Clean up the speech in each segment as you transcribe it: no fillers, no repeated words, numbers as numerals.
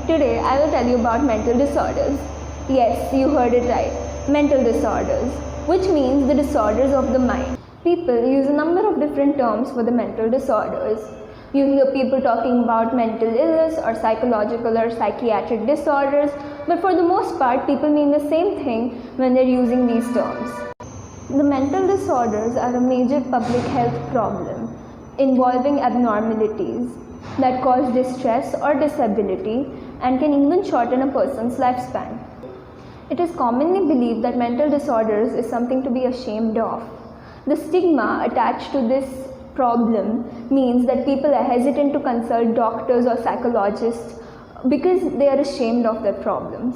Today I will tell you about mental disorders. Yes, you heard it right. Mental disorders, which means the disorders of the mind. People use a number of different terms for the mental disorders. You hear people talking about mental illness or psychological or psychiatric disorders, but for the most part, people mean the same thing when they're using these terms. The mental disorders are a major public health problem involving abnormalities that cause distress or disability and can even shorten a person's lifespan. It is commonly believed that mental disorders is something to be ashamed of. The stigma attached to this problem means that people are hesitant to consult doctors or psychologists because they are ashamed of their problems.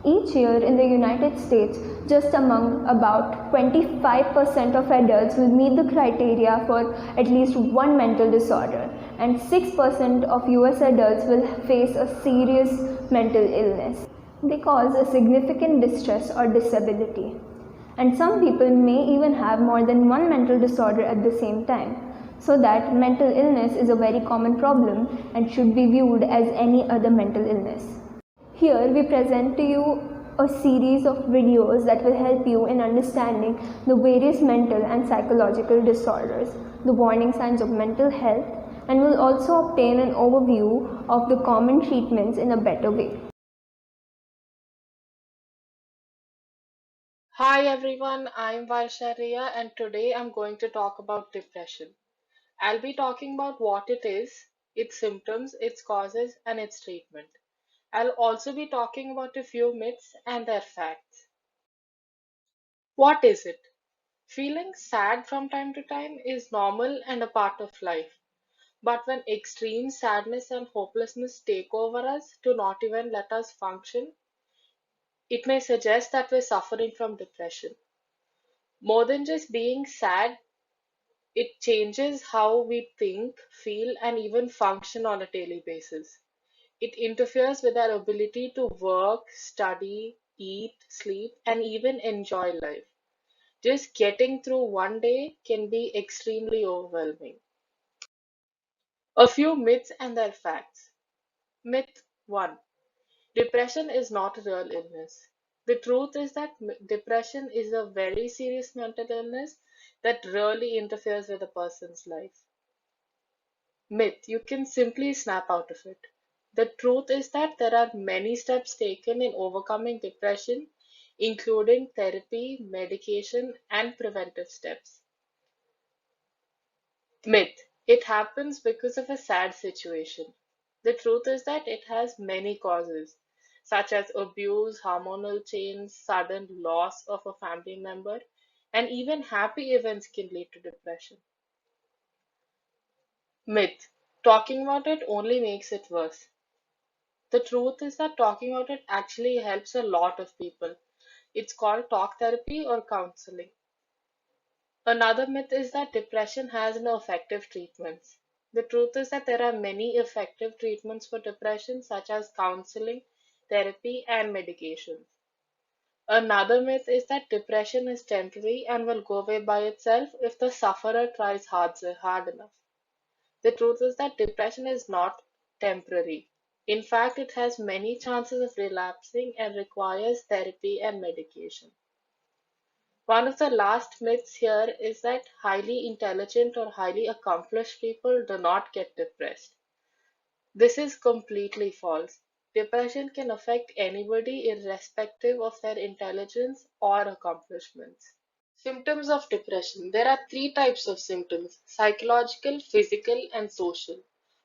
Each year in the United States, just among about 25% of adults will meet the criteria for at least one mental disorder, and 6% of US adults will face a serious mental illness. They cause a significant distress or disability, and some people may even have more than one mental disorder at the same time. So that mental illness is a very common problem and should be viewed as any other mental illness. Here we present to you a series of videos that will help you in understanding the various mental and psychological disorders, the warning signs of mental health, and will also obtain an overview of the common treatments in a better way. Hi everyone, I'm Varsharia and today I'm going to talk about depression. I'll be talking about what it is, its symptoms, its causes, and its treatment. I'll also be talking about a few myths and their facts. What is it? Feeling sad from time to time is normal and a part of life. But when extreme sadness and hopelessness take over us to not even let us function, it may suggest that we're suffering from depression. More than just being sad, it changes how we think, feel, and even function on a daily basis. It interferes with our ability to work, study, eat, sleep, and even enjoy life. Just getting through one day can be extremely overwhelming. A few myths and their facts. Myth 1: Depression is not a real illness. The truth is that depression is a very serious mental illness that rarely interferes with a person's life. Myth: You can simply snap out of it. The truth is that there are many steps taken in overcoming depression, including therapy, medication, and preventive steps. Myth: It happens because of a sad situation. The truth is that it has many causes, such as abuse, hormonal change, sudden loss of a family member, and even happy events can lead to depression. Myth: Talking about it only makes it worse. The truth is that talking about it actually helps a lot of people. It's called talk therapy or counseling. Another myth is that depression has no effective treatments. The truth is that there are many effective treatments for depression, such as counseling, therapy, and medications. Another myth is that depression is temporary and will go away by itself if the sufferer tries hard enough. The truth is that depression is not temporary. In fact, it has many chances of relapsing and requires therapy and medication. One of the last myths here is that highly intelligent or highly accomplished people do not get depressed. This is completely false. Depression can affect anybody irrespective of their intelligence or accomplishments. Symptoms of depression. There are three types of symptoms: psychological, physical, and social.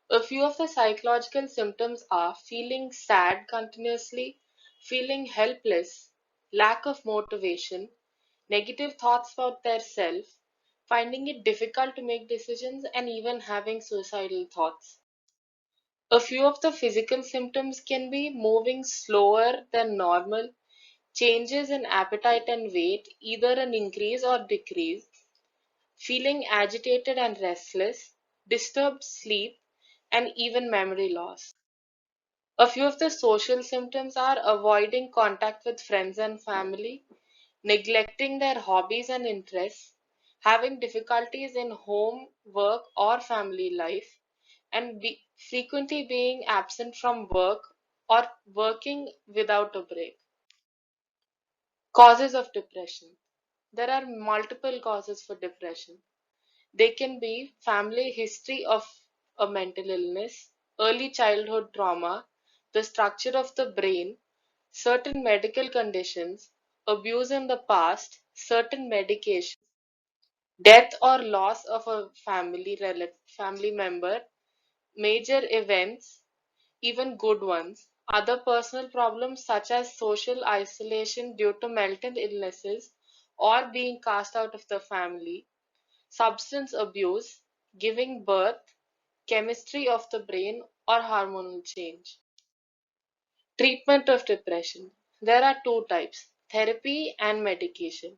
A few of the psychological symptoms are feeling sad continuously, feeling helpless, lack of motivation, negative thoughts about their self, finding it difficult to make decisions, and even having suicidal thoughts. A few of the physical symptoms can be moving slower than normal, changes in appetite and weight, either an increase or decrease, feeling agitated and restless, disturbed sleep, and even memory loss. A few of the social symptoms are avoiding contact with friends and family, neglecting their hobbies and interests, having difficulties in home, work, or family life, and frequently being absent from work or working without a break. Causes of depression. There are multiple causes for depression. They can be family history of a mental illness, early childhood trauma, the structure of the brain, certain medical conditions, abuse in the past, certain medication, death or loss of a family member, major events, even good ones, other personal problems such as social isolation due to mental illnesses or being cast out of the family, substance abuse, giving birth, chemistry of the brain, or hormonal change. Treatment of depression. There are two types, therapy and medication.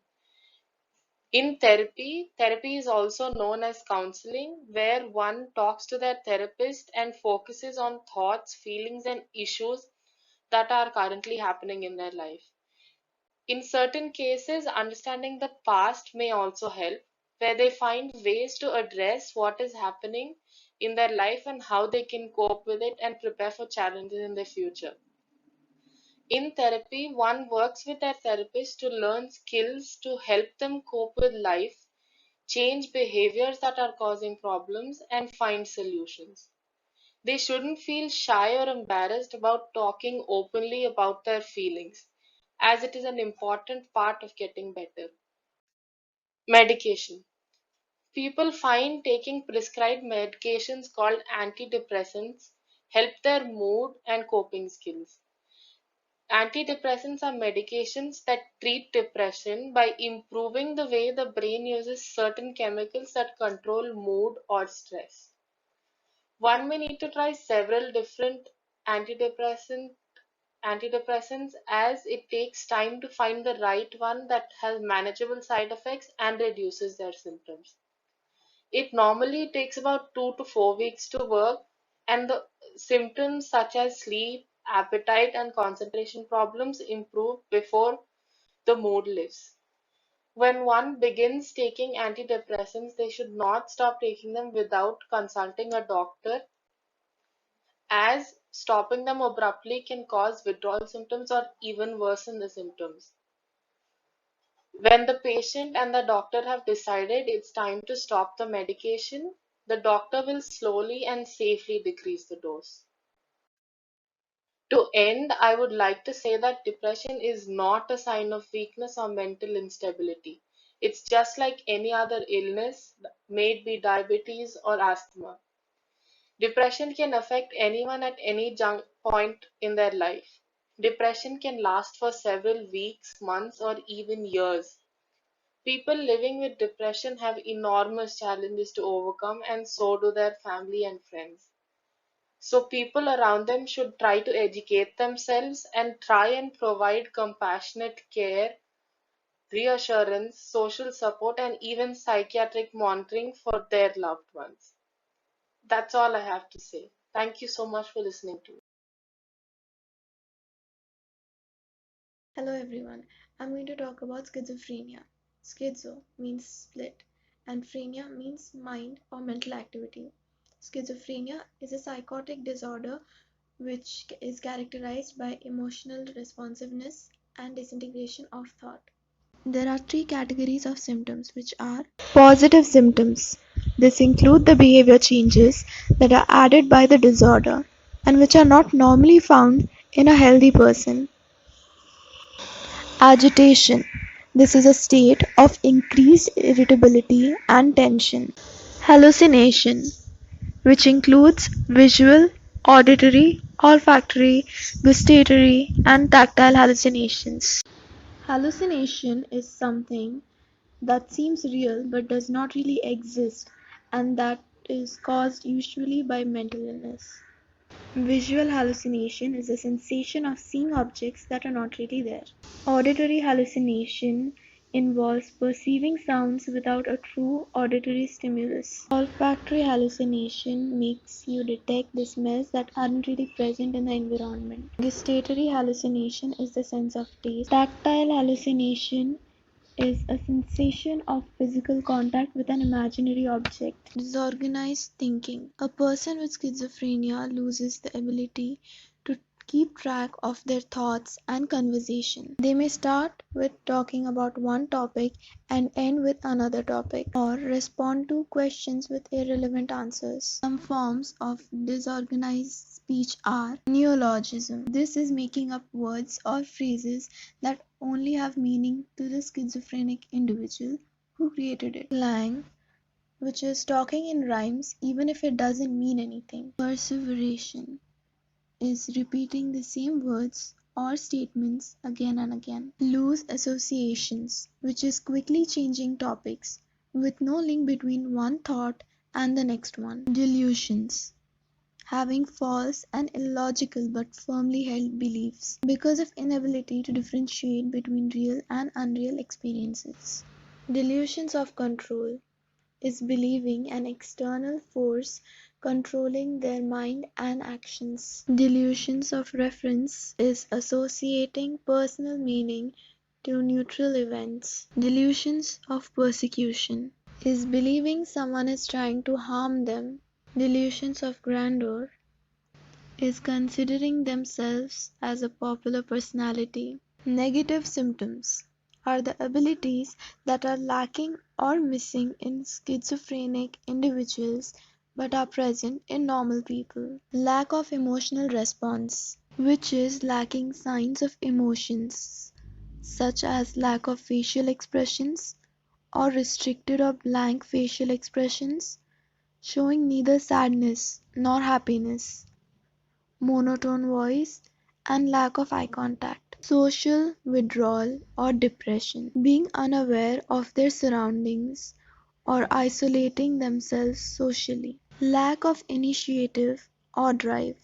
In therapy, therapy is also known as counseling, where one talks to their therapist and focuses on thoughts, feelings, and issues that are currently happening in their life. In certain cases, understanding the past may also help, where they find ways to address what is happening in their life and how they can cope with it and prepare for challenges in the future. In therapy, one works with their therapist to learn skills to help them cope with life, change behaviors that are causing problems, and find solutions. They shouldn't feel shy or embarrassed about talking openly about their feelings, as it is an important part of getting better. Medication. People find taking prescribed medications called antidepressants help their mood and coping skills. Antidepressants are medications that treat depression by improving the way the brain uses certain chemicals that control mood or stress. One may need to try several different antidepressant antidepressants as it takes time to find the right one that has manageable side effects and reduces their symptoms. It normally takes about 2 to 4 weeks to work, and the symptoms such as sleep, appetite, and concentration problems improve before the mood lifts. When one begins taking antidepressants, they should not stop taking them without consulting a doctor, as stopping them abruptly can cause withdrawal symptoms or even worsen the symptoms. When the patient and the doctor have decided it's time to stop the medication, the doctor will slowly and safely decrease the dose. To end, I would like to say that depression is not a sign of weakness or mental instability. It's just like any other illness, may it be diabetes or asthma. Depression can affect anyone at any point in their life. Depression can last for several weeks, months, or even years. People living with depression have enormous challenges to overcome, and so do their family and friends. So, people around them should try to educate themselves and try and provide compassionate care, reassurance, social support, and even psychiatric monitoring for their loved ones. That's all I have to say. Thank you so much for listening to me. Hello everyone, I'm going to talk about schizophrenia. Schizo means split, and phrenia means mind or mental activity. Schizophrenia is a psychotic disorder which is characterized by emotional responsiveness and disintegration of thought. There are three categories of symptoms which are positive symptoms. This include the behavior changes that are added by the disorder and which are not normally found in a healthy person. Agitation. This is a state of increased irritability and tension. Hallucination, which includes visual, auditory, olfactory, gustatory, and tactile hallucinations. Hallucination is something that seems real but does not really exist, and that is caused usually by mental illness. Visual hallucination is the sensation of seeing objects that are not really there. Auditory hallucination involves perceiving sounds without a true auditory stimulus. Olfactory hallucination makes you detect the smells that aren't really present in the environment. Gustatory hallucination is the sense of taste. Tactile hallucination is a sensation of physical contact with an imaginary object. Disorganized thinking. A person with schizophrenia loses the ability to keep track of their thoughts and conversation. They may start with talking about one topic and end with another topic, or respond to questions with irrelevant answers. Some forms of disorganized speech are neologism. This is making up words or phrases that only have meaning to the schizophrenic individual who created it. Slang, which is talking in rhymes even if it doesn't mean anything. Perseveration is repeating the same words or statements again and again. Loose associations, which is quickly changing topics with no link between one thought and the next one. Delusions, having false and illogical but firmly held beliefs because of inability to differentiate between real and unreal experiences. Delusions of control is believing an external force controlling their mind and actions. Delusions of reference is associating personal meaning to neutral events. Delusions of persecution is believing someone is trying to harm them. Delusions of grandeur is considering themselves as a popular personality. Negative symptoms are the abilities that are lacking or missing in schizophrenic individuals but are present in normal people. Lack of emotional response, which is lacking signs of emotions, such as lack of facial expressions or restricted or blank facial expressions, showing neither sadness nor happiness, monotone voice, and lack of eye contact. Social withdrawal or depression, being unaware of their surroundings or isolating themselves socially. Lack of initiative or drive,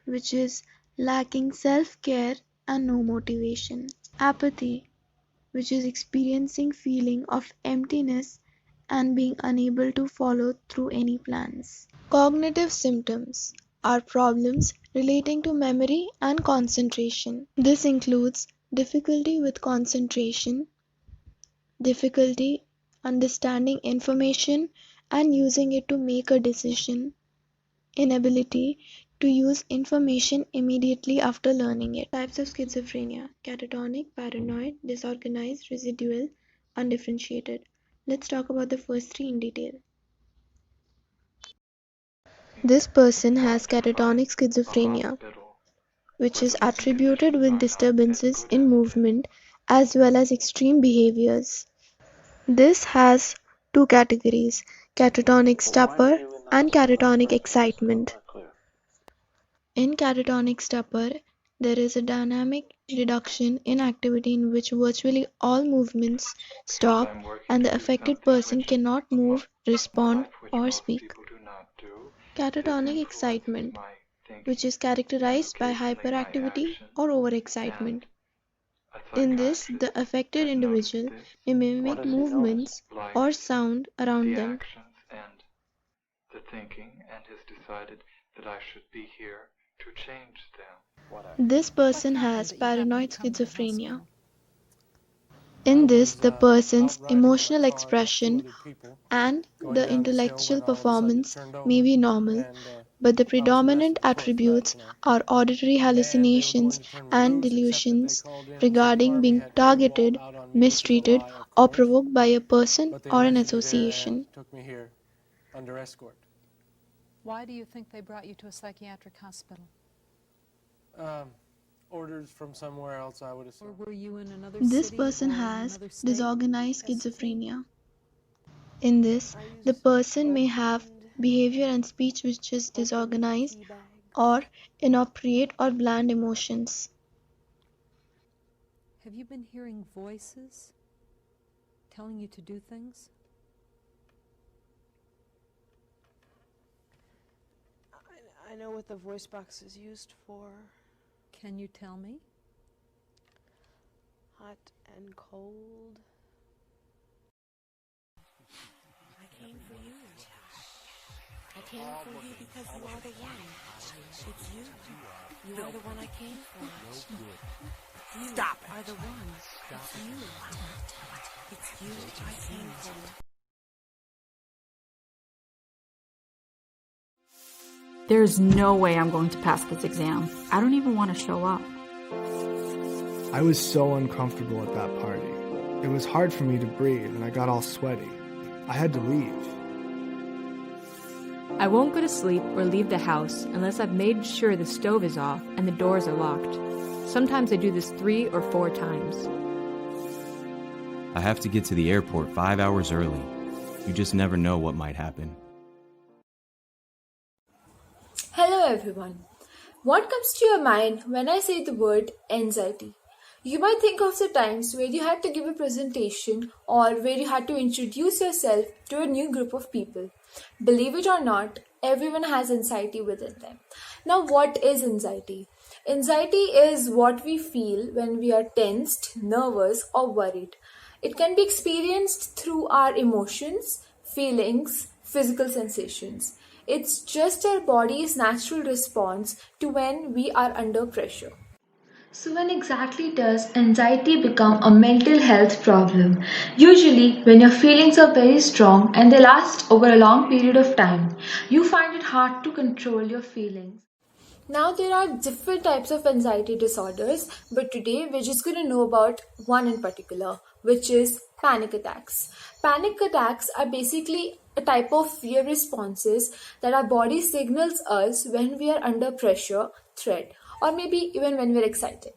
which is lacking self-care and no motivation. Apathy, which is experiencing feeling of emptiness and being unable to follow through any plans. Cognitive symptoms are problems relating to memory and concentration. This includes difficulty with concentration, difficulty understanding information and using it to make a decision, inability to use information immediately after learning it. Types of schizophrenia: catatonic, paranoid, disorganized, residual, undifferentiated. Let's talk about the first three in detail. This person has catatonic schizophrenia, which is attributed with disturbances in movement as well as extreme behaviors. This has two categories: catatonic stupor and catatonic excitement. In catatonic stupor, there is a dynamic reduction in activity in which virtually all movements stop and the affected person cannot move, respond, or speak. Catatonic excitement, which is characterized by hyperactivity or overexcitement. In this, the affected individual may mimic movements or sound around them. This person has paranoid schizophrenia. In this, the person's emotional expression and the intellectual performance may be normal, but the predominant attributes are auditory hallucinations and delusions regarding being targeted, mistreated, or provoked by a person or an association. Why do you think they brought you to a psychiatric hospital? Orders from somewhere else, I would Or assume. were you in another This city person or in has another state? disorganized schizophrenia. In this, the person may have behavior and speech which is disorganized or inappropriate or bland emotions. Have you been hearing voices telling you to do things? I know what the voice box is used for. Can you tell me? Hot and cold. I came for you. I came for you because you are the one. It's you. You are the one I came for. You Stop it. are the one. It's you. It's you I came for. There's no way I'm going to pass this exam. I don't even want to show up. I was so uncomfortable at that party. It was hard for me to breathe, and I got all sweaty. I had to leave. I won't go to sleep or leave the house unless I've made sure the stove is off and the doors are locked. Sometimes I do this 3 or 4 times. I have to get to the airport 5 hours early. You just never know what might happen. Hello everyone. What comes to your mind when I say the word anxiety? You might think of the times where you had to give a presentation or where you had to introduce yourself to a new group of people. Believe it or not, everyone has anxiety within them. Now, what is anxiety? Anxiety is what we feel when we are tensed, nervous, or worried. It can be experienced through our emotions, feelings, physical sensations. It's just our body's natural response to when we are under pressure. So when exactly does anxiety become a mental health problem? Usually when your feelings are very strong and they last over a long period of time, you find it hard to control your feelings. Now there are different types of anxiety disorders, but today we're just going to know about one in particular, which is panic attacks. Panic attacks are basically a type of fear responses that our body signals us when we are under pressure, threat, or maybe even when we're excited.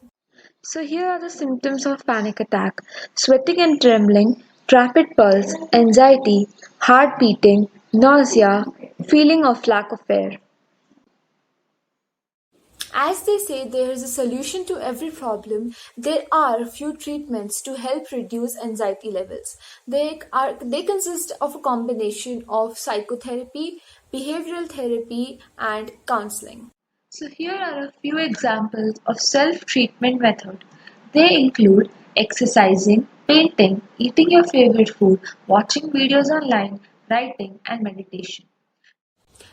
So here are the symptoms of panic attack: sweating and trembling, rapid pulse, anxiety, heart beating, nausea, feeling of lack of air. As they say there is a solution to every problem, there are a few treatments to help reduce anxiety levels. They consist of a combination of psychotherapy, behavioral therapy, and counseling. So here are a few examples of self-treatment method. They include exercising, painting, eating your favorite food, watching videos online, writing, and meditation.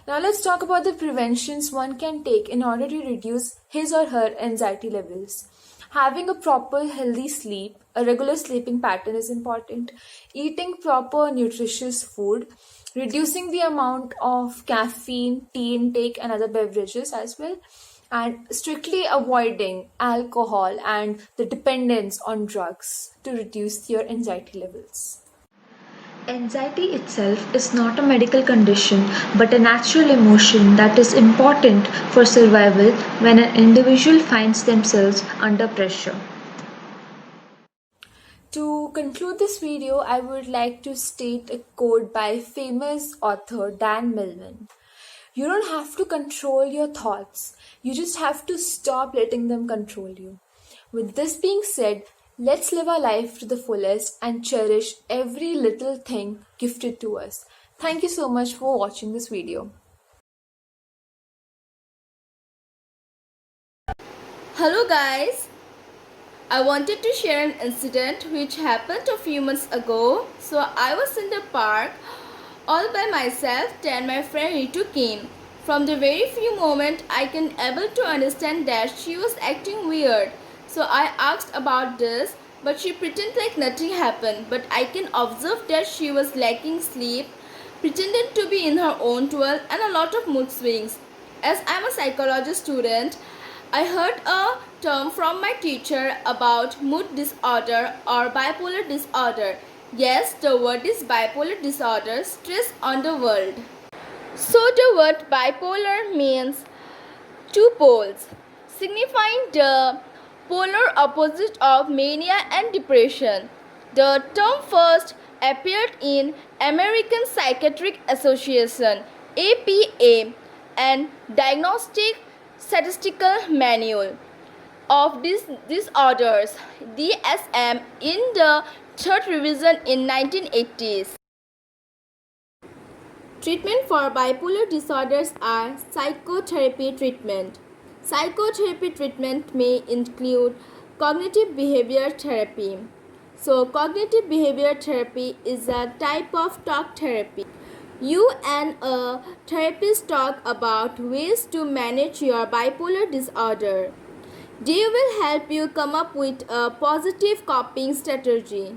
Now let's talk about the preventions one can take in order to reduce his or her anxiety levels. Having a proper healthy sleep, a regular sleeping pattern is important. Eating proper nutritious food, reducing the amount of caffeine, tea intake and other beverages as well, and strictly avoiding alcohol and the dependence on drugs to reduce your anxiety levels. Anxiety itself is not a medical condition but a natural emotion that is important for survival when an individual finds themselves under pressure. To conclude this video, I would like to state a quote by famous author Dan Millman. You don't have to control your thoughts, you just have to stop letting them control you. With this being said, let's live our life to the fullest and cherish every little thing gifted to us. Thank you so much for watching this video. Hello guys! I wanted to share an incident which happened a few months ago. So I was in the park all by myself and my friend Ritu came. From the very few moment I can able to understand that she was acting weird. So I asked about this, but she pretended like nothing happened. But I can observe that she was lacking sleep, pretended to be in her own world and a lot of mood swings. As I'm a psychology student, I heard a term from my teacher about mood disorder or bipolar disorder. Yes, the word is bipolar disorder, stress on the world. So the word bipolar means two poles, signifying the polar opposite of mania and depression. The term first appeared in American Psychiatric Association (APA) and Diagnostic Statistical Manual of Disorders (DSM) in the third revision in 1980s. Treatment for bipolar disorders are psychotherapy treatment. Psychotherapy treatment may include cognitive behavior therapy. So cognitive behavior therapy is a type of talk therapy. You and a therapist talk about ways to manage your bipolar disorder. They will help you come up with a positive coping strategy.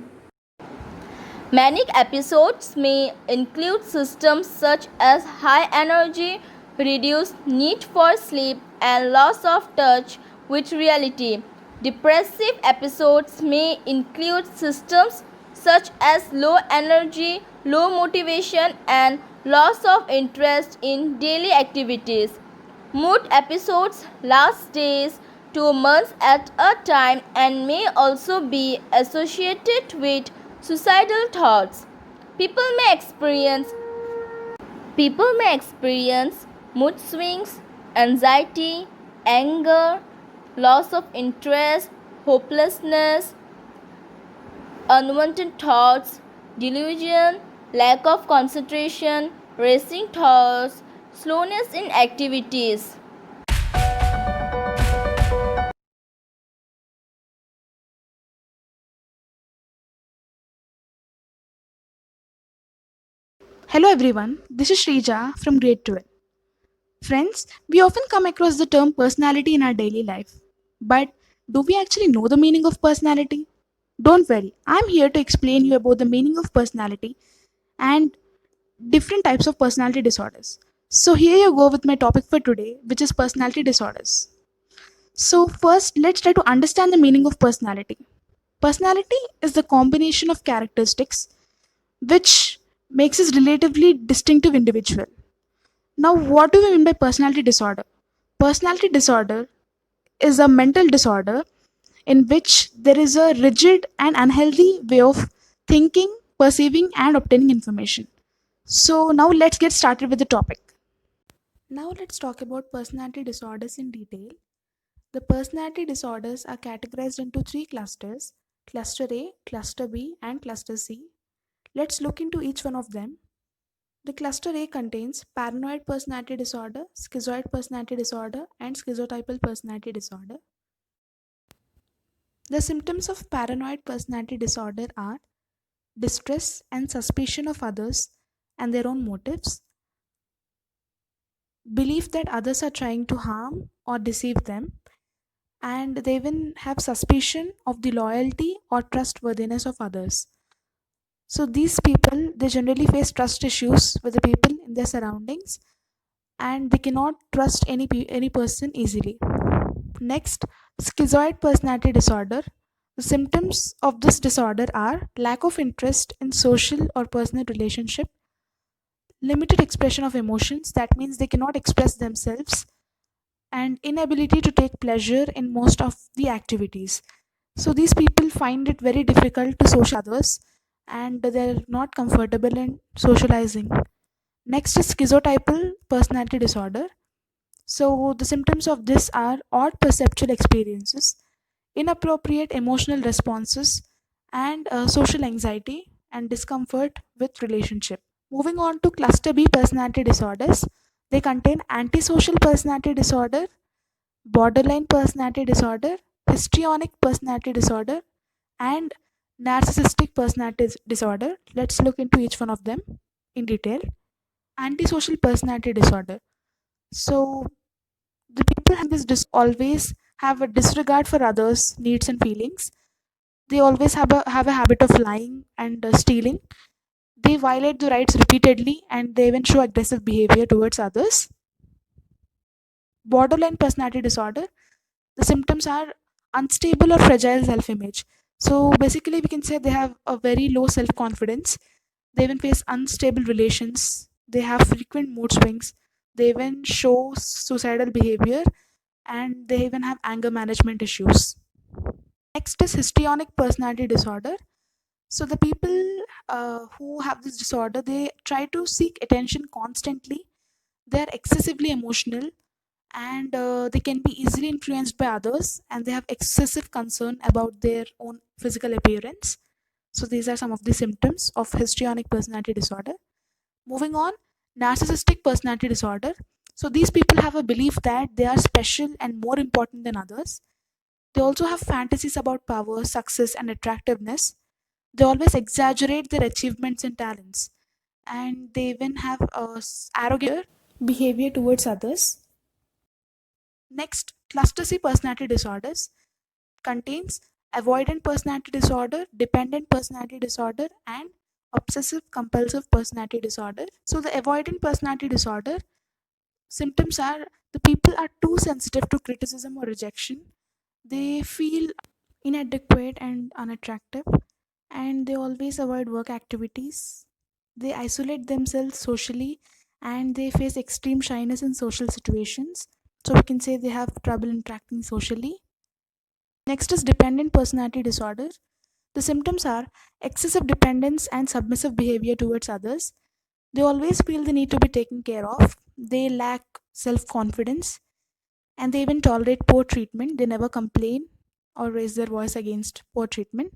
Manic episodes may include symptoms such as high energy, reduced need for sleep, and loss of touch with reality. Depressive episodes may include symptoms such as low energy, low motivation, and loss of interest in daily activities. Mood episodes last days to months at a time and may also be associated with suicidal thoughts. People may experience People may experience mood swings, anxiety, anger, loss of interest, hopelessness, unwanted thoughts, delusion, lack of concentration, racing thoughts, slowness in activities. Hello everyone, this is Shrija from grade 12. Friends, we often come across the term personality in our daily life. But do we actually know the meaning of personality? Don't worry, I'm here to explain you about the meaning of personality and different types of personality disorders. So here you go with my topic for today, which is personality disorders. So first, let's try to understand the meaning of personality. Personality is the combination of characteristics which makes us relatively distinctive individual. Now, what do we mean by personality disorder? Personality disorder is a mental disorder in which there is a rigid and unhealthy way of thinking, perceiving, and obtaining information. So, now let's get started with the topic. Now, let's talk about personality disorders in detail. The personality disorders are categorized into three clusters: Cluster A, Cluster B, and Cluster C. Let's look into each one of them. The cluster A contains paranoid personality disorder, schizoid personality disorder, and schizotypal personality disorder. The symptoms of paranoid personality disorder are distress and suspicion of others and their own motives, belief that others are trying to harm or deceive them, and they even have suspicion of the loyalty or trustworthiness of others. So these people, they generally face trust issues with the people in their surroundings, and they cannot trust any person easily. Next, schizoid personality disorder. The symptoms of this disorder are lack of interest in social or personal relationship, limited expression of emotions, that means they cannot express themselves, and inability to take pleasure in most of the activities. So these people find it very difficult to socialize with others, and they're not comfortable in socializing. Next is schizotypal personality disorder. So, the symptoms of this are odd perceptual experiences, inappropriate emotional responses, and social anxiety and discomfort with relationship. Moving on to cluster B personality disorders, they contain antisocial personality disorder, borderline personality disorder, histrionic personality disorder, and narcissistic personality disorder. Let's look into each one of them in detail. Antisocial personality disorder. So, the people having this always have a disregard for others' needs and feelings. They always have a habit of lying and stealing. They violate the rights repeatedly, and they even show aggressive behavior towards others. Borderline personality disorder. The symptoms are unstable or fragile self-image. So basically, we can say they have a very low self-confidence. They even face unstable relations. They have frequent mood swings. They even show suicidal behavior, and they even have anger management issues. Next is histrionic personality disorder. So the people who have this disorder, they try to seek attention constantly. They are excessively emotional, and they can be easily influenced by others, and they have excessive concern about their own physical appearance. So these are some of the symptoms of histrionic personality disorder. Moving on, narcissistic personality disorder. So these people have a belief that they are special and more important than others. They also have fantasies about power, success, and attractiveness. They always exaggerate their achievements and talents. and they even have arrogant behavior towards others. Next, cluster C personality disorders contains avoidant personality disorder, dependent personality disorder, and obsessive compulsive personality disorder. So, the avoidant personality disorder symptoms are the people are too sensitive to criticism or rejection. They feel inadequate and unattractive, and they always avoid work activities. They isolate themselves socially, and they face extreme shyness in social situations. So, we can say they have trouble interacting socially. Next is dependent personality disorder. The symptoms are excessive dependence and submissive behavior towards others. They always feel the need to be taken care of. They lack self confidence, and they even tolerate poor treatment. They never complain or raise their voice against poor treatment.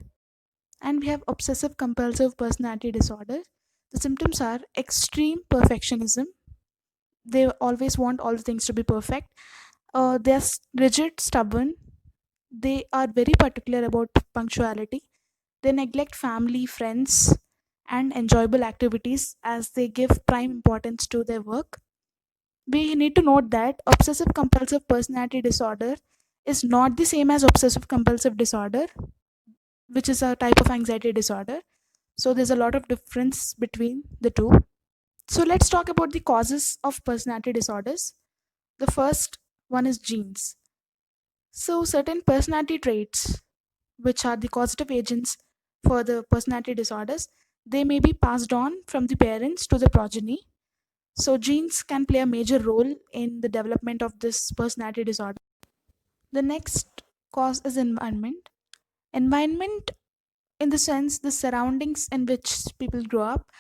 And we have obsessive compulsive personality disorder. The symptoms are extreme perfectionism. They always want all the things to be perfect. They're rigid, stubborn. They are very particular about punctuality. They neglect family, friends, and enjoyable activities as they give prime importance to their work. We need to note that obsessive compulsive personality disorder is not the same as obsessive compulsive disorder, which is a type of anxiety disorder. So there's a lot of difference between the two. So let's talk about the causes of personality disorders. The first one is genes. So certain personality traits, which are the causative agents for the personality disorders, they may be passed on from the parents to the progeny. So genes can play a major role in the development of this personality disorder. The next cause is environment. Environment, in the sense, the surroundings in which people grow up,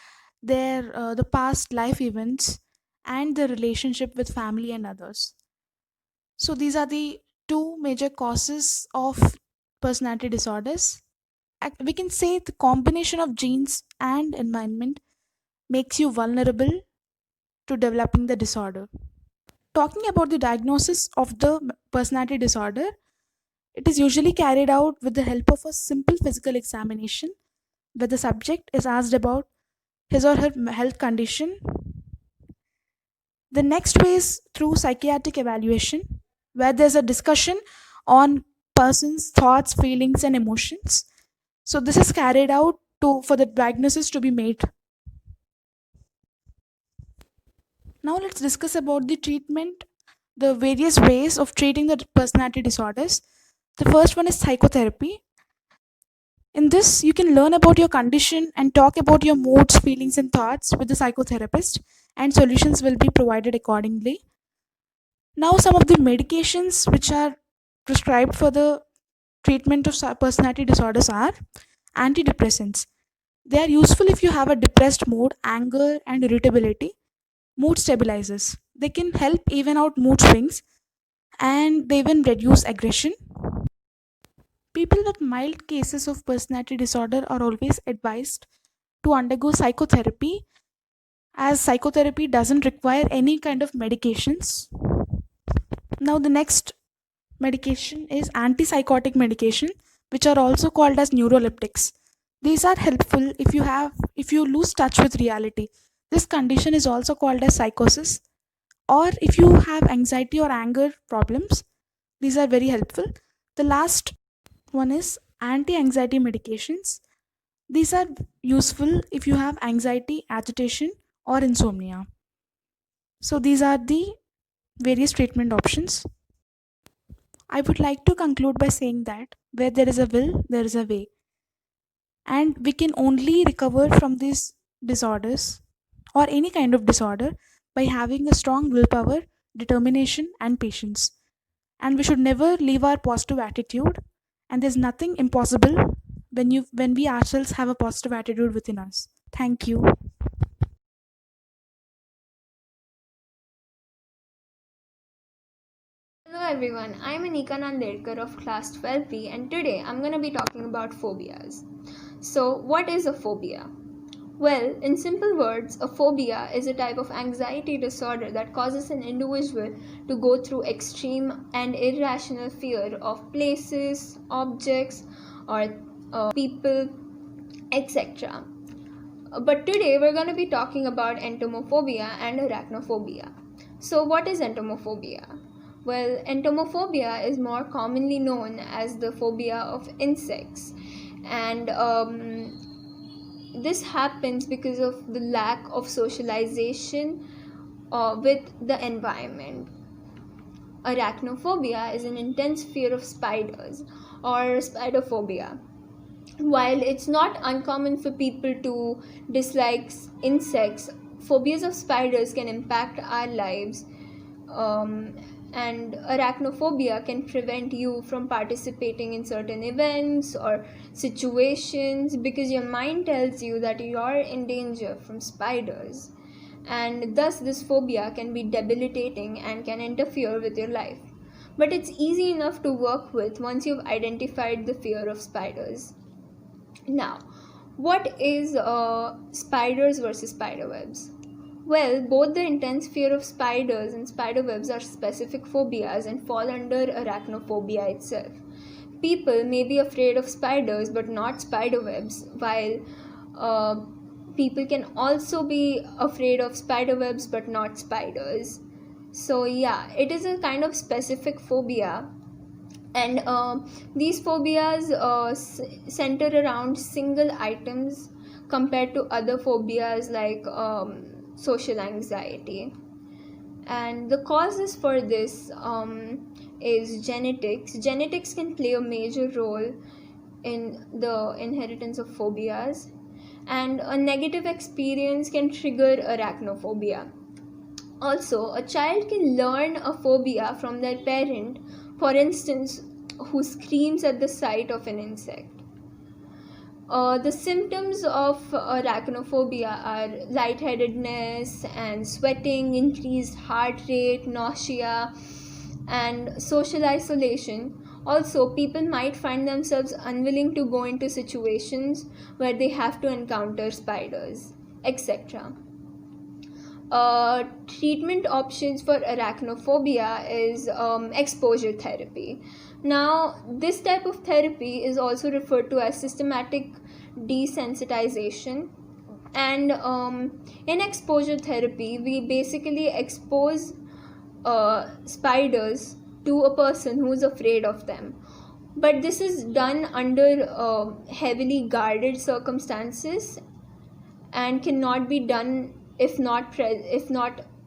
their the past life events, and the relationship with family and others. So these are the two major causes of personality disorders. We can say the combination of genes and environment makes you vulnerable to developing the disorder. Talking about the diagnosis of the personality disorder, it is usually carried out with the help of a simple physical examination where the subject is asked about his or her health condition. The next way is through psychiatric evaluation, where there's a discussion on person's thoughts, feelings, and emotions. So this is carried out for the diagnosis to be made. Now let's discuss about the treatment, the various ways of treating the personality disorders. The first one is psychotherapy. In this, you can learn about your condition and talk about your moods, feelings, and thoughts with the psychotherapist, and solutions will be provided accordingly. Now, some of the medications which are prescribed for the treatment of personality disorders are antidepressants. They are useful if you have a depressed mood, anger, and irritability. Mood stabilizers. They can help even out mood swings, and they even reduce aggression. People with mild cases of personality disorder are always advised to undergo psychotherapy, as psychotherapy doesn't require any kind of medications. Now, the next medication is antipsychotic medication, which are also called as neuroleptics. These are helpful if you lose touch with reality. This condition is also called as psychosis, or if you have anxiety or anger problems. These are very helpful. The last one is anti-anxiety medications. These are useful if you have anxiety, agitation, or insomnia. So these are the various treatment options. I would like to conclude by saying that where there is a will, there is a way. And we can only recover from these disorders or any kind of disorder by having a strong willpower, determination, and patience. And we should never leave our positive attitude. And there's nothing impossible when we ourselves have a positive attitude within us. Thank you. Hello everyone, I am Anika Nandedkar of class 12B and today I'm going to be talking about phobias. So, what is a phobia? Well, in simple words, a phobia is a type of anxiety disorder that causes an individual to go through extreme and irrational fear of places, objects, or people, etc. But today we're going to be talking about entomophobia and arachnophobia. So, what is entomophobia? Well, entomophobia is more commonly known as the phobia of insects, and this happens because of the lack of socialization with the environment. Arachnophobia is an intense fear of spiders or spiderphobia. While it's not uncommon for people to dislike insects, phobias of spiders can impact our lives, and arachnophobia can prevent you from participating in certain events or situations because your mind tells you that you are in danger from spiders, and thus this phobia can be debilitating and can interfere with your life. But it's easy enough to work with once you've identified the fear of spiders. Now, what is spiders versus spiderwebs? Well, both the intense fear of spiders and spiderwebs are specific phobias and fall under arachnophobia itself. People may be afraid of spiders but not spiderwebs, while people can also be afraid of spiderwebs but not spiders. So, yeah, it is a kind of specific phobia, and these phobias center around single items compared to other phobias like social anxiety. And the causes for this is genetics. Genetics can play a major role in the inheritance of phobias, and a negative experience can trigger arachnophobia. Also, a child can learn a phobia from their parent, for instance, who screams at the sight of an insect. The symptoms of arachnophobia are lightheadedness and sweating, increased heart rate, nausea, and social isolation. Also, people might find themselves unwilling to go into situations where they have to encounter spiders, etc. Treatment options for arachnophobia is exposure therapy. Now, this type of therapy is also referred to as systematic desensitization. And in exposure therapy, we basically expose spiders to a person who is afraid of them. But this is done under heavily guarded circumstances and cannot be done if not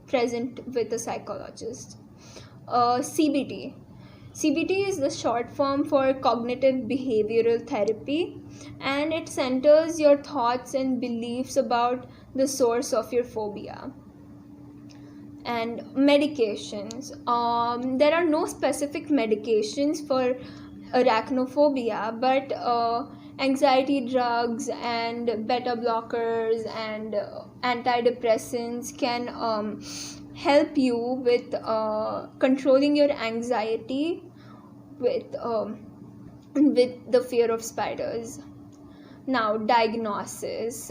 present with a psychologist. CBT. CBT is the short form for cognitive behavioral therapy, and it centers your thoughts and beliefs about the source of your phobia. And medications. There are no specific medications for arachnophobia, but anxiety drugs and beta blockers and antidepressants can help you with controlling your anxiety with the fear of spiders. Now, diagnosis.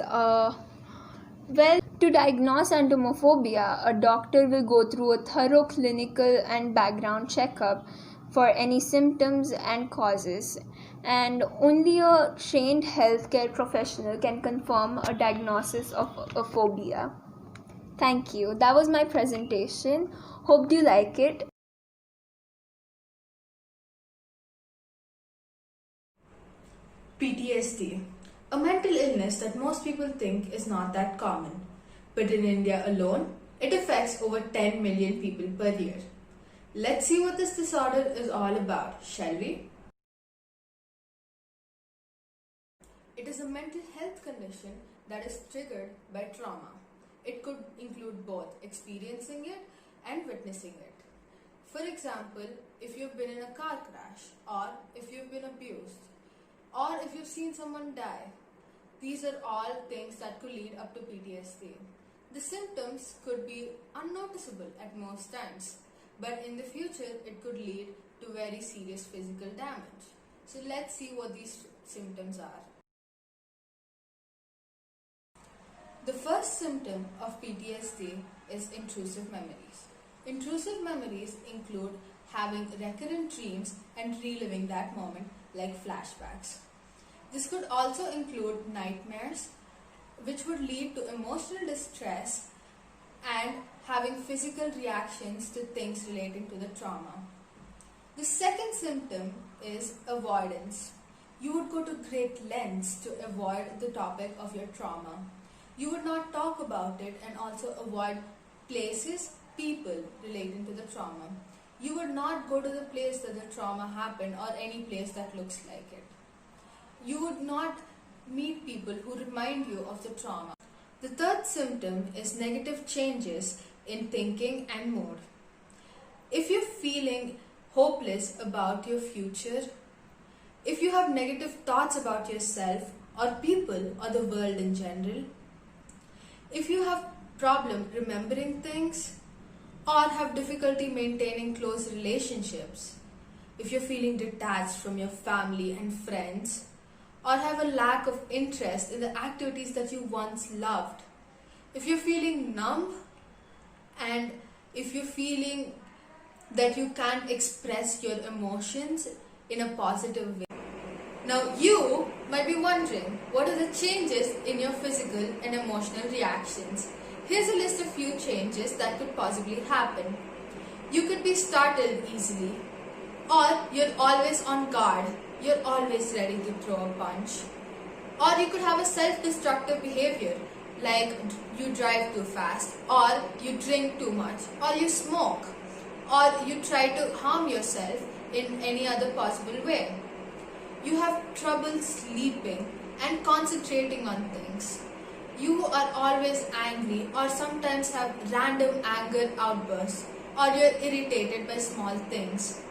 Well, to diagnose entomophobia, a doctor will go through a thorough clinical and background checkup for any symptoms and causes, and only a trained healthcare professional can confirm a diagnosis of a phobia. Thank you. That was my presentation. Hope you like it. PTSD, a mental illness that most people think is not that common. But in India alone, it affects over 10 million people per year. Let's see what this disorder is all about, shall we? It is a mental health condition that is triggered by trauma. It could include both experiencing it and witnessing it. For example, if you've been in a car crash, or if you've been abused, or if you've seen someone die. These are all things that could lead up to PTSD. The symptoms could be unnoticeable at most times, but in the future it could lead to very serious physical damage. So let's see what these symptoms are. The first symptom of PTSD is intrusive memories. Intrusive memories include having recurrent dreams and reliving that moment like flashbacks. This could also include nightmares, which would lead to emotional distress and having physical reactions to things relating to the trauma. The second symptom is avoidance. You would go to great lengths to avoid the topic of your trauma. You would not talk about it and also avoid places, people relating to the trauma. You would not go to the place that the trauma happened or any place that looks like it. You would not meet people who remind you of the trauma. The third symptom is negative changes in thinking and mood. If you're feeling hopeless about your future, if you have negative thoughts about yourself or people or the world in general, if you have problem remembering things or have difficulty maintaining close relationships, if you're feeling detached from your family and friends, or have a lack of interest in the activities that you once loved, if you're feeling numb, and if you're feeling that you can't express your emotions in a positive way. Now you might be wondering, what are the changes in your physical and emotional reactions? Here's a list of few changes that could possibly happen. You could be startled easily, or you're always on guard, you're always ready to throw a punch. Or you could have a self-destructive behavior, like you drive too fast, or you drink too much, or you smoke, or you try to harm yourself in any other possible way. You have trouble sleeping and concentrating on things. You are always angry or sometimes have random anger outbursts, or you're irritated by small things.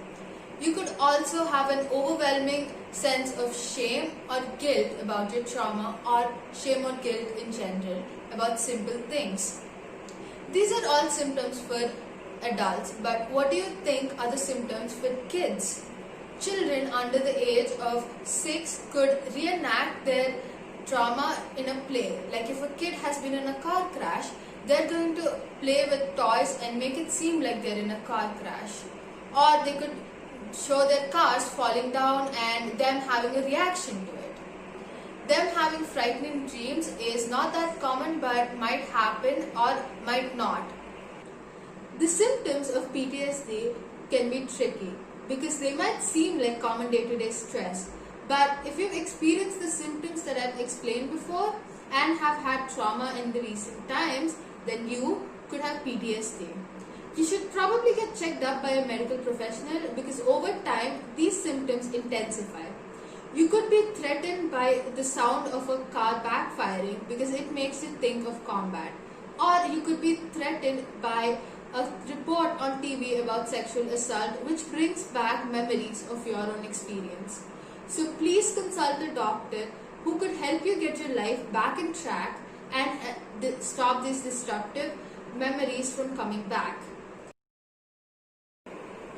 You could also have an overwhelming sense of shame or guilt about your trauma, or shame or guilt in general about simple things. These are all symptoms for adults, but what do you think are the symptoms for kids? Children under the age of 6 could reenact their trauma in a play. Like if a kid has been in a car crash, they're going to play with toys and make it seem like they're in a car crash. Or they could show their cars falling down and them having a reaction to it. Them having frightening dreams is not that common, but might happen or might not. The symptoms of PTSD can be tricky because they might seem like common day-to-day stress. But if you've experienced the symptoms that I've explained before and have had trauma in the recent times, then you could have PTSD. You should probably get checked up by a medical professional because over time these symptoms intensify. You could be threatened by the sound of a car backfiring because it makes you think of combat. Or you could be threatened by a report on TV about sexual assault, which brings back memories of your own experience. So please consult a doctor who could help you get your life back in track and stop these destructive memories from coming back.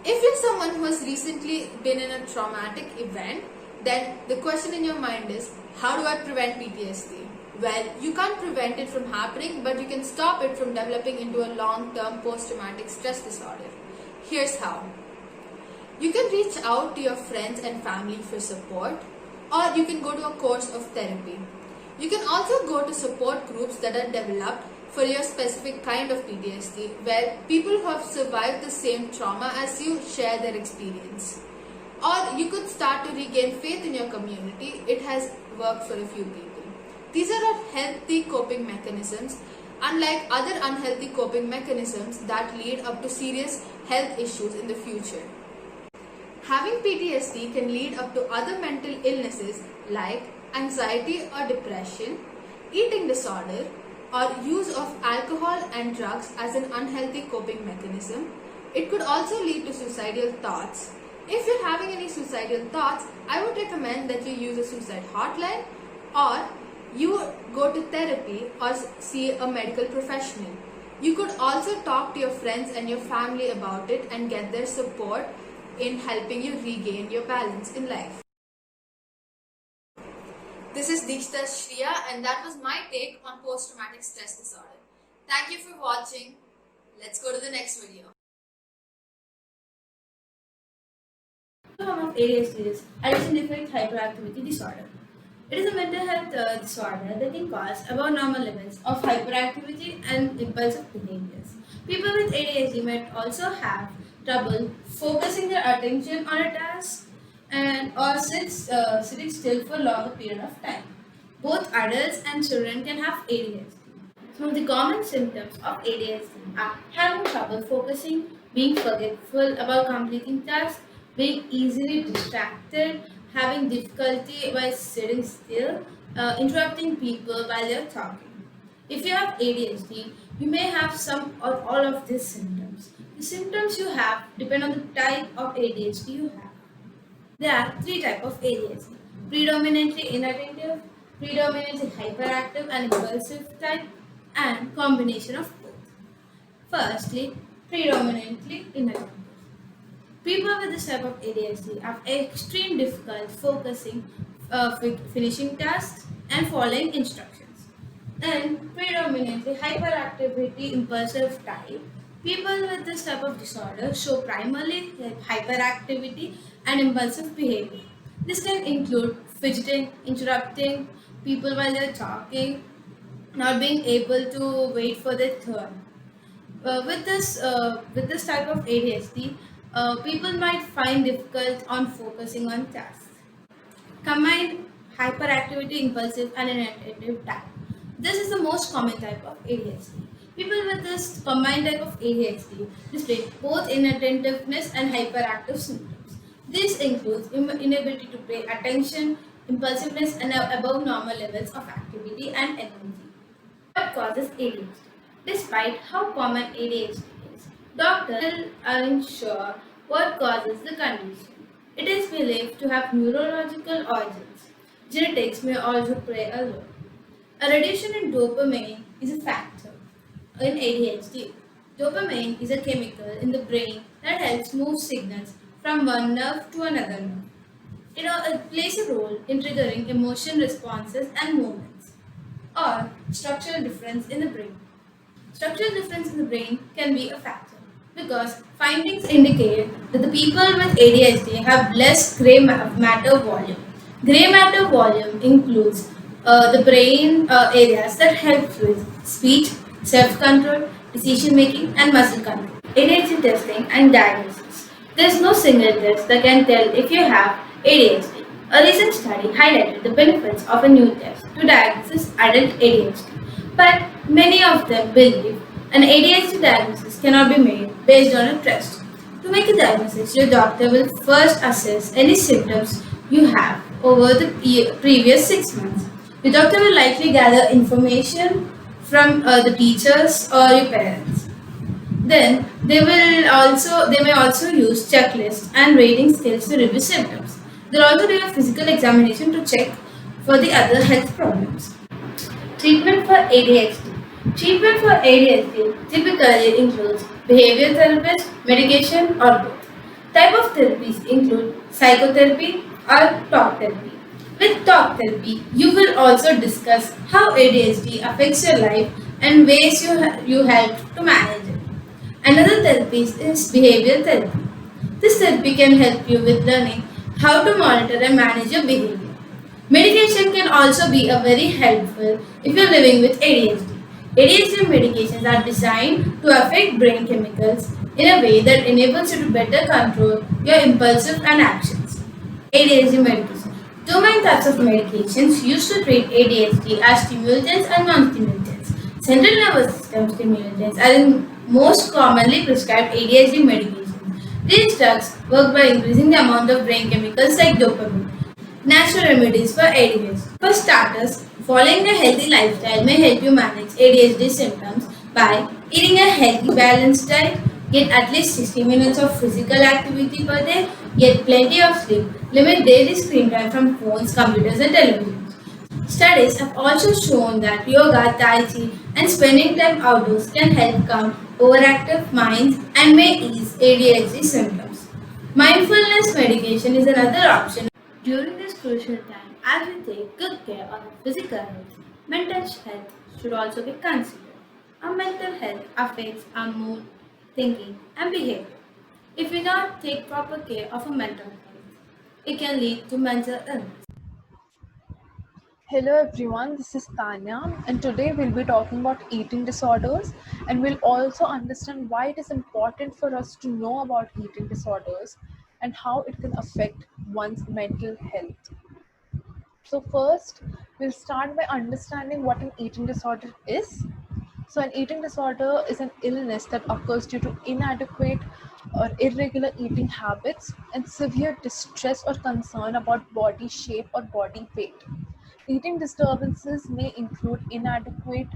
If you're someone who has recently been in a traumatic event, then the question in your mind is, how do I prevent PTSD? Well, you can't prevent it from happening, but you can stop it from developing into a long-term post-traumatic stress disorder. Here's how. You can reach out to your friends and family for support, or you can go to a course of therapy. You can also go to support groups that are developed for your specific kind of PTSD, where people who have survived the same trauma as you share their experience. Or you could start to regain faith in your community. It has worked for a few people. These are all healthy coping mechanisms, unlike other unhealthy coping mechanisms that lead up to serious health issues in the future. Having PTSD can lead up to other mental illnesses like anxiety or depression, eating disorder, or use of alcohol and drugs as an unhealthy coping mechanism. It could also lead to suicidal thoughts. If you're having any suicidal thoughts, I would recommend that you use a suicide hotline, or you go to therapy or see a medical professional. You could also talk to your friends and your family about it and get their support in helping you regain your balance in life. This is Dikshita Shriya, and that was my take on post-traumatic stress disorder. Thank you for watching. Let's go to the next video. Form of ADHD is attention deficit hyperactivity disorder. It is a mental health disorder that can cause above normal levels of hyperactivity and impulsive behaviors. People with ADHD might also have trouble focusing their attention on a task and or sitting still for a longer period of time. Both adults and children can have ADHD. Some of the common symptoms of ADHD are having trouble focusing, being forgetful about completing tasks, being easily distracted, having difficulty by sitting still, interrupting people while they're talking. If you have ADHD, you may have some or all of these symptoms. The symptoms you have depend on the type of ADHD you have. There are three types of ADHD: predominantly inattentive, predominantly hyperactive and impulsive type, and combination of both. Firstly, predominantly inattentive. People with this type of ADHD have extreme difficulty focusing, finishing tasks, and following instructions. And predominantly hyperactivity impulsive type. People with this type of disorder show primarily hyperactivity and impulsive behavior. This can include fidgeting, interrupting people while they're talking, not being able to wait for their turn. With this type of ADHD, people might find difficult on focusing on tasks. Combined hyperactivity, impulsive, and inattentive type. This is the most common type of ADHD. People with this combined type of ADHD display both inattentiveness and hyperactive symptoms. This includes inability to pay attention, impulsiveness, and above normal levels of activity and energy. What causes ADHD? Despite how common ADHD is, doctors aren't sure what causes the condition. It is believed to have neurological origins. Genetics may also play a role. A reduction in dopamine is a factor in ADHD. Dopamine is a chemical in the brain that helps move signals from one nerve to another nerve. It plays a role in triggering emotion responses and movements, or structural difference in the brain. Structural difference in the brain can be a factor because findings indicate that the people with ADHD have less gray matter volume. Gray matter volume includes the brain areas that help with speech, self-control, decision making, and muscle control. ADHD testing and diagnosis. There is no single test that can tell if you have ADHD. A recent study highlighted the benefits of a new test to diagnose adult ADHD, but many of them believe an ADHD diagnosis cannot be made based on a test. To make a diagnosis, your doctor will first assess any symptoms you have over the previous 6 months. Your doctor will likely gather information from the teachers or your parents. Then they may also use checklists and rating scales to review symptoms. They'll also do a physical examination to check for the other health problems. Treatment for ADHD. Treatment for ADHD typically includes behavior therapist, medication, or both. Type of therapies include psychotherapy or talk therapy. With talk therapy, you will also discuss how ADHD affects your life and ways you help to manage it. Another therapy is behavioral therapy. This therapy can help you with learning how to monitor and manage your behavior. Medication can also be a very helpful if you're living with ADHD. ADHD medications are designed to affect brain chemicals in a way that enables you to better control your impulsive and actions. ADHD medication. Two main types of medications used to treat ADHD are stimulants and non-stimulants. Central nervous system stimulants are the most commonly prescribed ADHD medications. These drugs work by increasing the amount of brain chemicals like dopamine. Natural remedies for ADHD. For starters, following a healthy lifestyle may help you manage ADHD symptoms by eating a healthy, balanced diet, get at least 60 minutes of physical activity per day, get plenty of sleep, limit daily screen time from phones, computers, and televisions. Studies have also shown that yoga, tai chi, and spending time outdoors can help calm overactive minds and may ease ADHD symptoms. Mindfulness medication is another option. During this crucial time, as we take good care of our physical health, mental health should also be considered. Our mental health affects our mood, thinking, and behavior. If we not take proper care of our mental health, it can lead to mental illness. Hello everyone, this is Tanya, and today we'll be talking about eating disorders, and we'll also understand why it is important for us to know about eating disorders and how it can affect one's mental health. So, first, we'll start by understanding what an eating disorder is. So, an eating disorder is an illness that occurs due to inadequate or irregular eating habits and severe distress or concern about body shape or body weight. Eating disturbances may include inadequate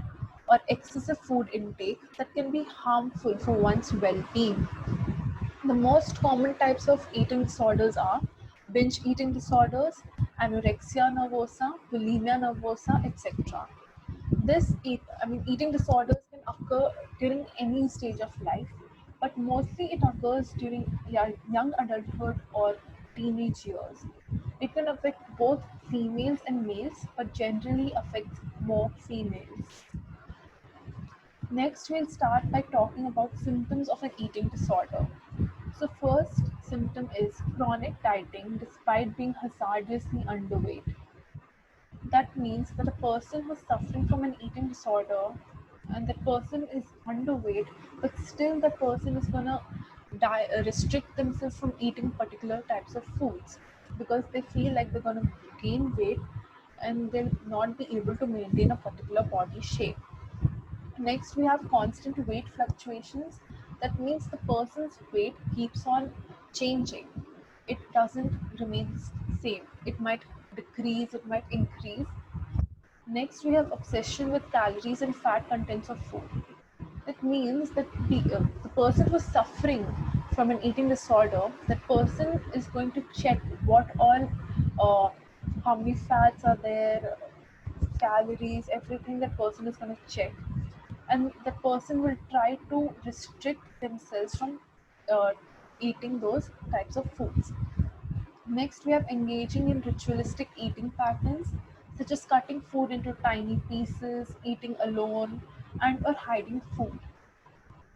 or excessive food intake that can be harmful for one's well being. The most common types of eating disorders are binge eating disorders, anorexia nervosa, bulimia nervosa, etc. Eating disorders can occur during any stage of life, but mostly it occurs during young adulthood or teenage years. It can affect both females and males, but generally affects more females. Next, we'll start by talking about symptoms of an eating disorder. So, first symptom is chronic dieting despite being hazardously underweight. That means that a person who's suffering from an eating disorder and that person is underweight, but still that person is gonna restrict themselves from eating particular types of foods because they feel like they're gonna gain weight and they'll not be able to maintain a particular body shape. Next, we have constant weight fluctuations. That means the person's weight keeps on changing. It doesn't remain same. It might decrease, it might increase. Next, we have obsession with calories and fat contents of food. That means that the person who's suffering from an eating disorder, that person is going to check what all, how many fats are there, calories, everything that person is going to check. And the person will try to restrict themselves from uh, eating those types of foods. Next, we have engaging in ritualistic eating patterns, such as cutting food into tiny pieces, eating alone, and or hiding food.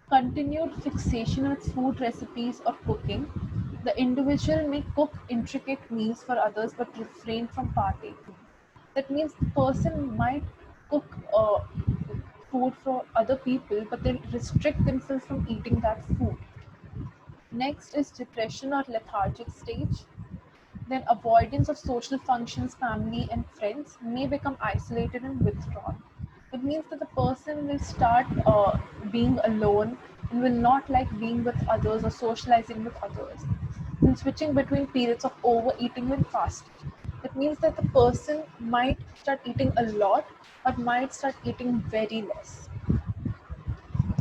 Continued fixation with food recipes or cooking. The individual may cook intricate meals for others but refrain from partaking. That means the person might cook food for other people, but they restrict themselves from eating that food. Next is depression or lethargic stage. Then avoidance of social functions, family and friends may become isolated and withdrawn. It means that the person will start being alone and will not like being with others or socializing with others. Then switching between periods of overeating and fasting. It means that the person might start eating a lot or might start eating very less.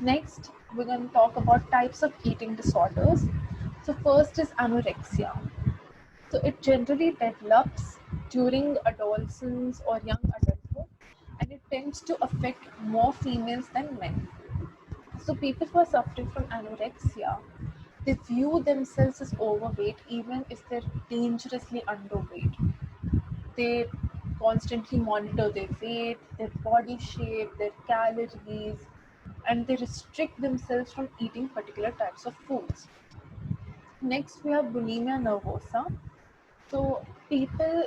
Next, we're going to talk about types of eating disorders. So first is anorexia. So it generally develops during adolescence or young adulthood, and it tends to affect more females than men. So people who are suffering from anorexia, they view themselves as overweight even if they're dangerously underweight. They constantly monitor their weight, their body shape, their calories, and they restrict themselves from eating particular types of foods. Next, we have bulimia nervosa. So, people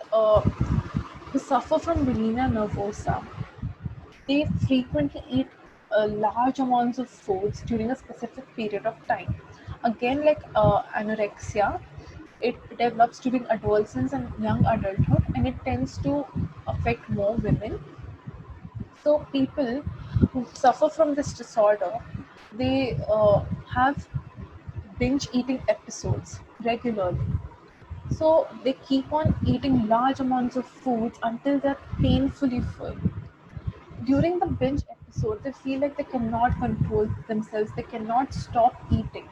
who suffer from bulimia nervosa, they frequently eat large amounts of foods during a specific period of time. Again, like anorexia, it develops during adolescence and young adulthood, and it tends to affect more women. So, people who suffer from this disorder, they have binge eating episodes regularly. So they keep on eating large amounts of foods until they're painfully full. During the binge episode, they feel like they cannot control themselves, they cannot stop eating.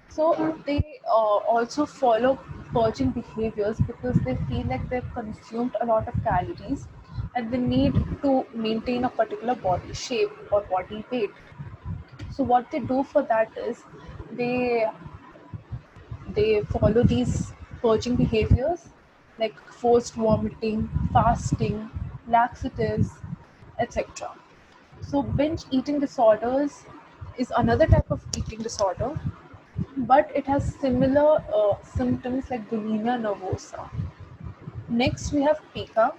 So they also follow purging behaviors because they feel like they've consumed a lot of calories and they need to maintain a particular body shape or body weight. So what they do for that is they they follow these purging behaviors like forced vomiting, fasting, laxatives, etc. So, binge eating disorders is another type of eating disorder, but it has similar symptoms like bulimia nervosa. Next, we have pica.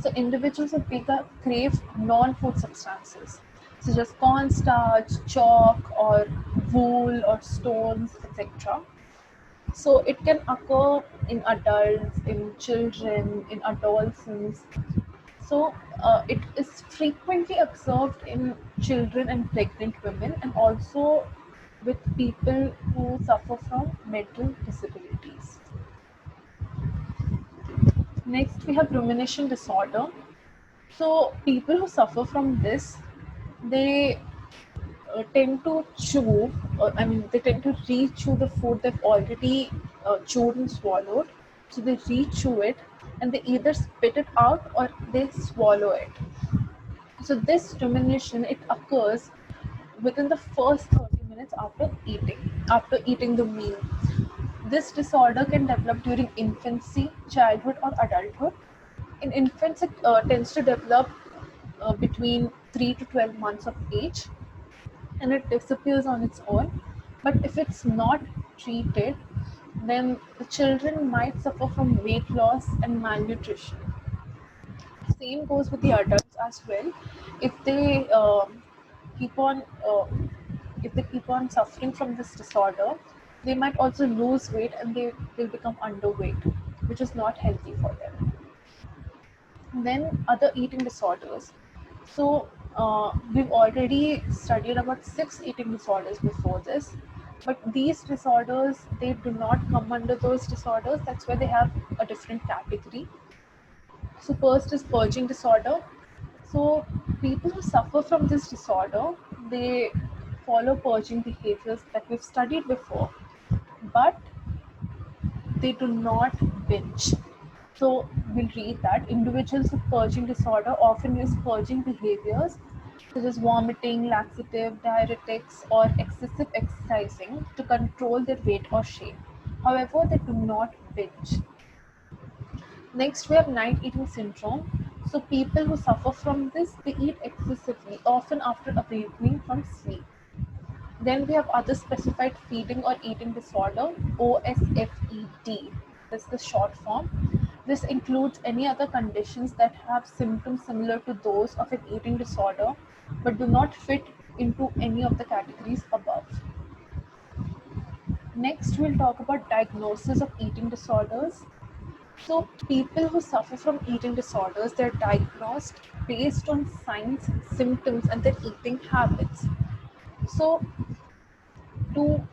So individuals with pica crave non-food substances such as cornstarch, chalk, or wool, or stones, etc. So it can occur in adults, in children, in adolescents. So it is frequently observed in children and pregnant women, and also with people who suffer from mental disabilities. Next, we have rumination disorder. So people who suffer from this, they tend to chew, they tend to re-chew the food they've already chewed and swallowed. So they re-chew it, and they either spit it out or they swallow it. So this rumination, it occurs within the first 30 minutes after eating the meal. This disorder can develop during infancy, childhood, or adulthood. In infants, it tends to develop between 3 to 12 months of age, and it disappears on its own. But if it's not treated, then the children might suffer from weight loss and malnutrition. Same goes with the adults as well. If they keep on if they keep on suffering from this disorder, they might also lose weight and they will become underweight, which is not healthy for them. Then other eating disorders. So we've already studied about 6 eating disorders before this, but these disorders, they do not come under those disorders. That's why they have a different category. So first is purging disorder. So people who suffer from this disorder, they follow purging behaviors that we've studied before, but they do not binge. So we'll read that. Individuals with purging disorder often use purging behaviors such as vomiting, laxative, diuretics, or excessive exercising to control their weight or shape. However, they do not binge. Next, we have night eating syndrome. So people who suffer from this, they eat excessively, often after awakening from sleep. Then we have other specified feeding or eating disorder, OSFED. That's the short form. This includes any other conditions that have symptoms similar to those of an eating disorder, but do not fit into any of the categories above. Next, we'll talk about diagnosis of eating disorders. So people who suffer from eating disorders, they're diagnosed based on signs, symptoms, and their eating habits. So to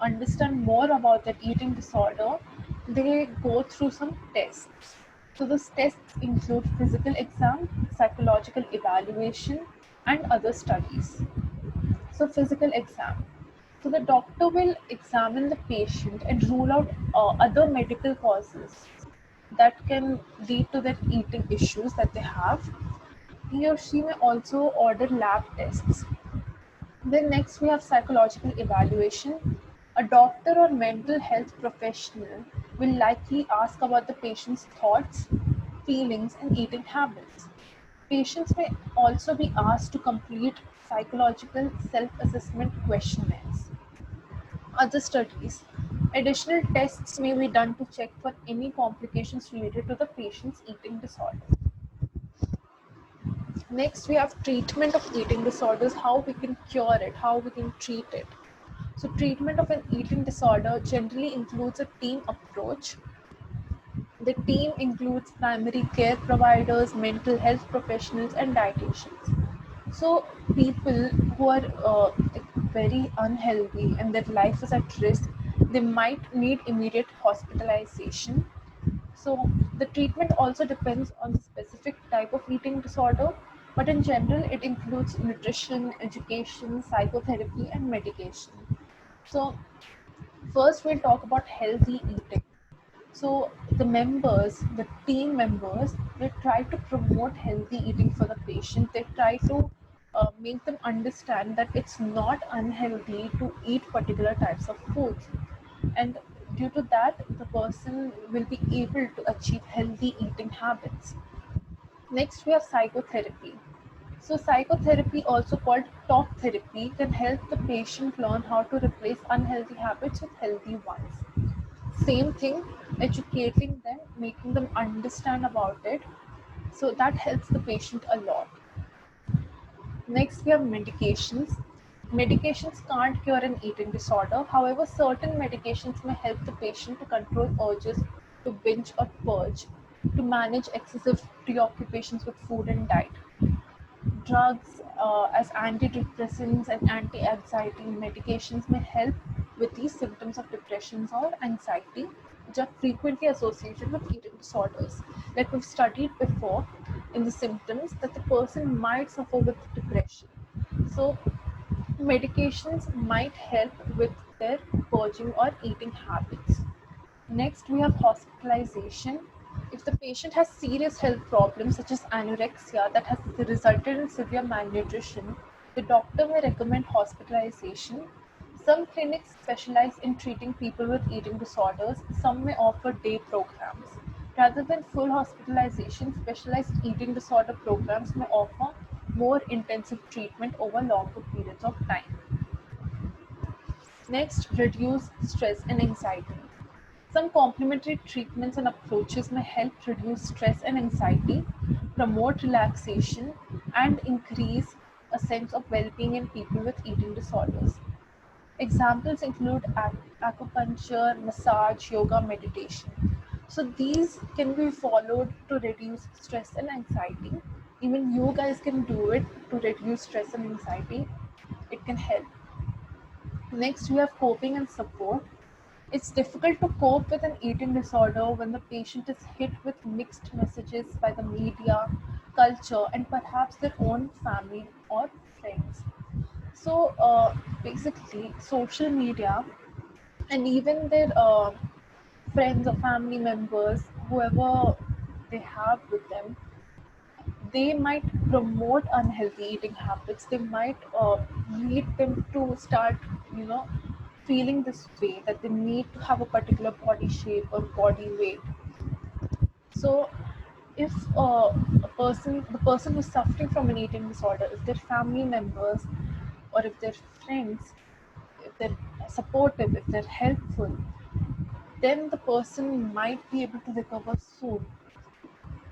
understand more about that eating disorder, they go through some tests. So those tests include physical exam, psychological evaluation, and other studies. So physical exam. So the doctor will examine the patient and rule out other medical causes that can lead to their eating issues that they have. He or she may also order lab tests. Then next we have psychological evaluation. A doctor or mental health professional will likely ask about the patient's thoughts, feelings, and eating habits. Patients may also be asked to complete psychological self-assessment questionnaires. Other studies. Additional tests may be done to check for any complications related to the patient's eating disorder. Next, we have treatment of eating disorders, how we can cure it, how we can treat it. So treatment of an eating disorder generally includes a team approach. The team includes primary care providers, mental health professionals, and dietitians. So people who are very unhealthy and their life is at risk, they might need immediate hospitalization. So the treatment also depends on the specific type of eating disorder, but in general it includes nutrition, education, psychotherapy, and medication. So first we'll talk about healthy eating. So the team members, they try to promote healthy eating for the patient. They try to make them understand that it's not unhealthy to eat particular types of foods. And due to that, the person will be able to achieve healthy eating habits. Next, we have psychotherapy. So psychotherapy, also called talk therapy, can help the patient learn how to replace unhealthy habits with healthy ones. Same thing, educating them, making them understand about it, So that helps the patient a lot. Next, we have medications. Medications can't cure an eating disorder. However, certain medications may help the patient to control urges to binge or purge, to manage excessive preoccupations with food and diet. Drugs as antidepressants and anti-anxiety medications may help with these symptoms of depression or anxiety, which are frequently associated with eating disorders. Like we've studied before in the symptoms that the person might suffer with depression. So medications might help with their purging or eating habits. Next, we have hospitalization. If the patient has serious health problems such as anorexia that has resulted in severe malnutrition, the doctor may recommend hospitalization. Some clinics specialize in treating people with eating disorders. Some may offer day programs. Rather than full hospitalization, specialized eating disorder programs may offer more intensive treatment over longer periods of time. Next, reduce stress and anxiety. Some complementary treatments and approaches may help reduce stress and anxiety, promote relaxation, and increase a sense of well being in people with eating disorders. Examples include acupuncture, massage, yoga, meditation. So, these can be followed to reduce stress and anxiety. Even you guys can do it to reduce stress and anxiety. It can help. Next, we have coping and support. It's difficult to cope with an eating disorder when the patient is hit with mixed messages by the media, culture, and perhaps their own family or friends. So, basically, social media and even their friends or family members, whoever they have with them, they might promote unhealthy eating habits. They might lead them to start, you know, feeling this way that they need to have a particular body shape or body weight. So, if the person who's suffering from an eating disorder, if their family members or if their friends, if they're supportive, if they're helpful, then the person might be able to recover soon.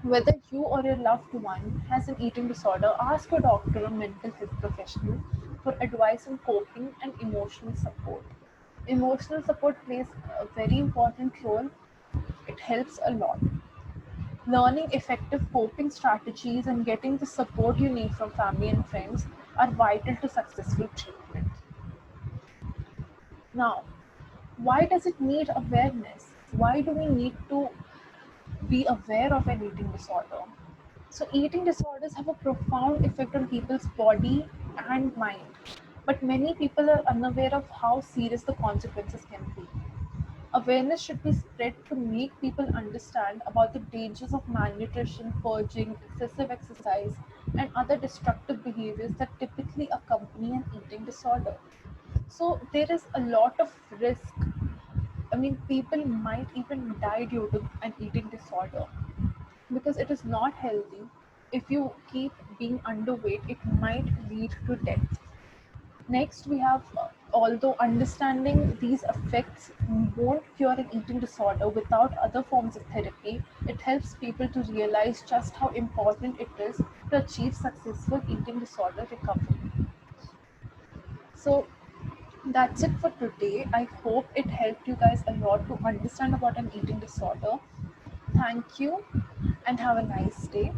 Whether you or your loved one has an eating disorder, ask your doctor or mental health professional for advice on coping and emotional support. Emotional support plays a very important role. It helps a lot. Learning effective coping strategies and getting the support you need from family and friends are vital to successful treatment. Now, why does it need awareness? Why do we need to be aware of an eating disorder? So, eating disorders have a profound effect on people's body and mind, but many people are unaware of how serious the consequences can be. Awareness should be spread to make people understand about the dangers of malnutrition, purging, excessive exercise, and other destructive behaviors that typically accompany an eating disorder. So, there is a lot of risk. I mean, people might even die due to an eating disorder because it is not healthy. If you keep being underweight, it might lead to death. Next, we have although understanding these effects won't cure an eating disorder without other forms of therapy, it helps people to realize just how important it is to achieve successful eating disorder recovery. So, that's it for today. I hope it helped you guys a lot to understand about an eating disorder. Thank you and have a nice day.